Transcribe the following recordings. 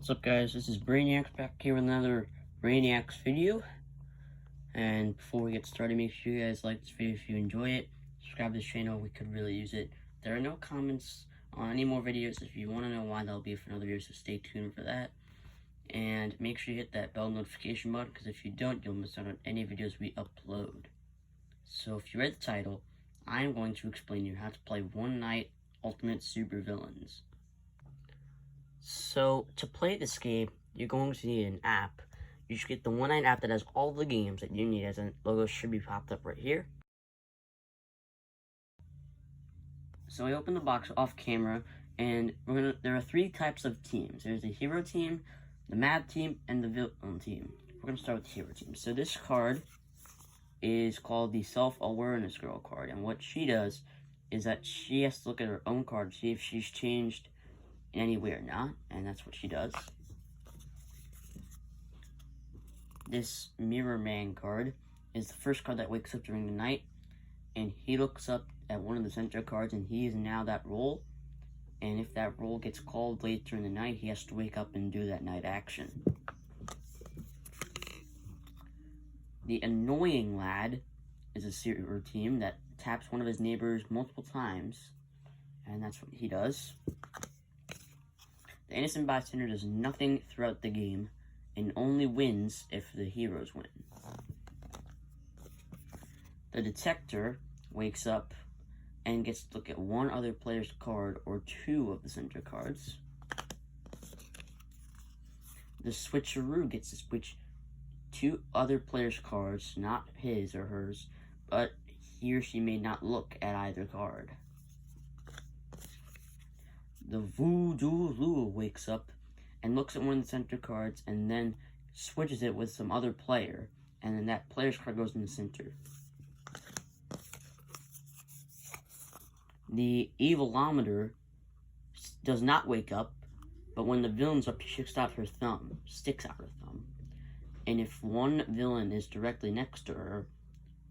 What's up, guys? This is Brainiacs back here with another Brainiacs video. And before we get started, make sure you guys like this video if you enjoy it. Subscribe to this channel, we could really use it. There are no comments on any more videos. If you want to know why, that'll be for another video, so stay tuned for that. And make sure you hit that bell notification button, because if you don't, you'll miss out on any videos we upload. So if you read the title, I'm going to explain to you how to play One Night Ultimate Supervillains. So, to play this game, you're going to need an app. You should get the One Night app that has all the games that you need, as a logo should be popped up right here. So I open the box off camera, and there are three types of teams. There's the hero team, the mad team, and the villain team. We're going to start with the hero team. So this card is called the Self-Awareness Girl card, and what she does is that she has to look at her own card to see if she's changed in any way or not, and that's what she does. This Mirror Man card is the first card that wakes up during the night, and he looks up at one of the center cards, and he is now that role, and if that role gets called later in the night, he has to wake up and do that night action. The Annoying Lad is a serial team that taps one of his neighbors multiple times, and that's what he does. The Innocent Bystander does nothing throughout the game, and only wins if the heroes win. The Detector wakes up and gets to look at one other player's card or two of the center cards. The Switcheroo gets to switch two other players' cards, not his or hers, but he or she may not look at either card. The Voodoo Lou wakes up and looks at one of the center cards and then switches it with some other player, and then that player's card goes in the center. The Evilometer does not wake up, but when the villain's up, she sticks out her thumb. And if one villain is directly next to her,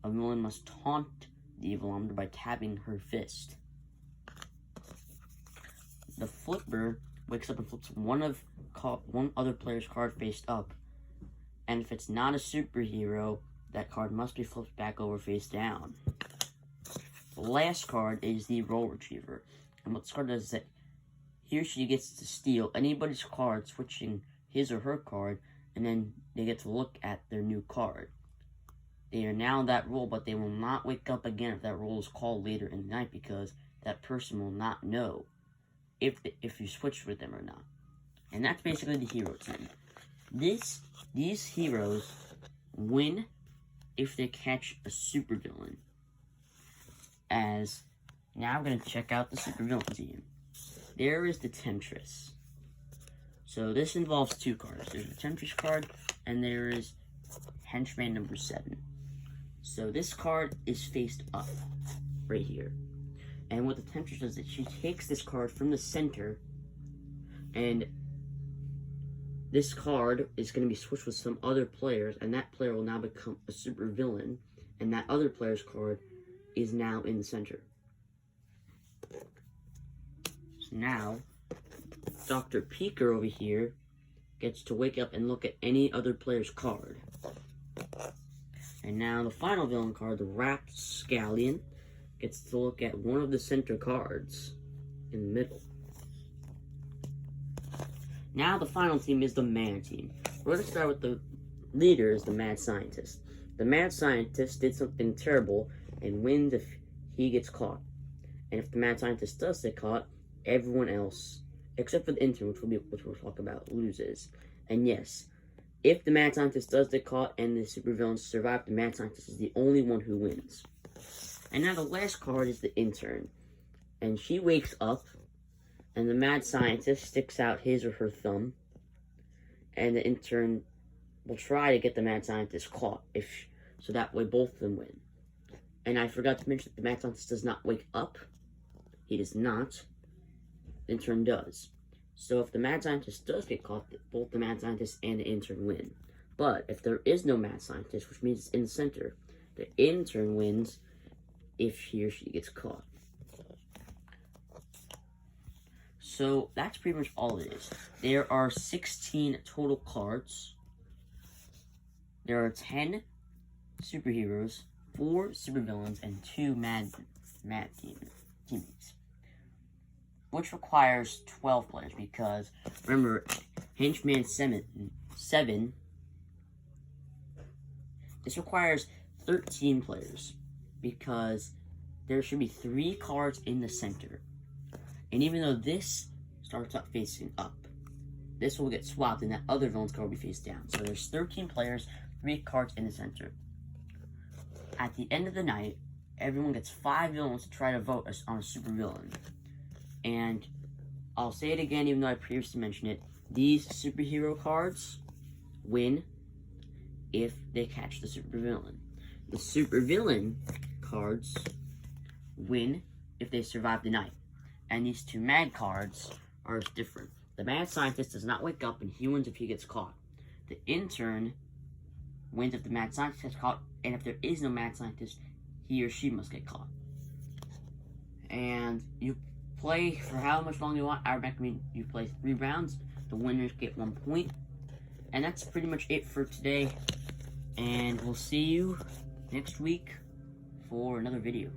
a villain must taunt the Evilometer by tapping her fist. The Flipper wakes up and flips one other player's card face up, and if it's not a superhero, that card must be flipped back over face down. The last card is the Role Retriever, and what this card does is that he or she gets to steal anybody's card, switching his or her card, and then they get to look at their new card. They are now that role, but they will not wake up again if that role is called later in the night, because that person will not know if you switch with them or not. And that's basically the hero team. These heroes win if they catch a supervillain. As now I'm going to check out the supervillain team. There is the Temptress. So this involves two cards. There's the Temptress card, and there is Henchman number 7. So this card is faced up, right here. And what the Temptress does is she takes this card from the center, and this card is going to be switched with some other players, and that player will now become a supervillain, and that other player's card is now in the center. So now, Dr. Peeker over here gets to wake up and look at any other player's card. And now the final villain card, the Rapscallion, gets to look at one of the center cards in the middle. Now the final team is the Mad team. We're going to start with the leader, is the Mad Scientist. The Mad Scientist did something terrible and wins if he gets caught. And if the Mad Scientist does get caught, everyone else, except for the intern, which we'll talk about, loses. And yes, if the Mad Scientist does get caught and the supervillains survive, the Mad Scientist is the only one who wins. And now the last card is the Intern. And she wakes up, and the Mad Scientist sticks out his or her thumb, and the Intern will try to get the Mad Scientist caught, so that way both of them win. And I forgot to mention that the Mad Scientist does not wake up. He does not. The Intern does. So if the Mad Scientist does get caught, both the Mad Scientist and the Intern win. But if there is no Mad Scientist, which means it's in the center, the Intern wins if he or she gets caught. So that's pretty much all it is. There are 16 total cards. There are 10 superheroes, 4 supervillains, and 2 mad teammates. Which requires 12 players because, remember, Henchman 7, this requires 13 players because there should be 3 cards in the center. And even though this starts up facing up, this will get swapped and that other villain's card will be face down. So there's 13 players, 3 cards in the center. At the end of the night, everyone gets 5 villains to try to vote on a super villain. And I'll say it again even though I previously mentioned it. These superhero cards win if they catch the supervillain. The supervillain cards win if they survive the night. And these 2 mad cards are different. The mad scientist does not wake up and he wins if he gets caught. The intern wins if the mad scientist gets caught, and if there is no mad scientist, he or she must get caught. And you play for how much longer you want. I recommend you play 3 rounds. The winners get 1 point. And that's pretty much it for today. And we'll see you next week for another video.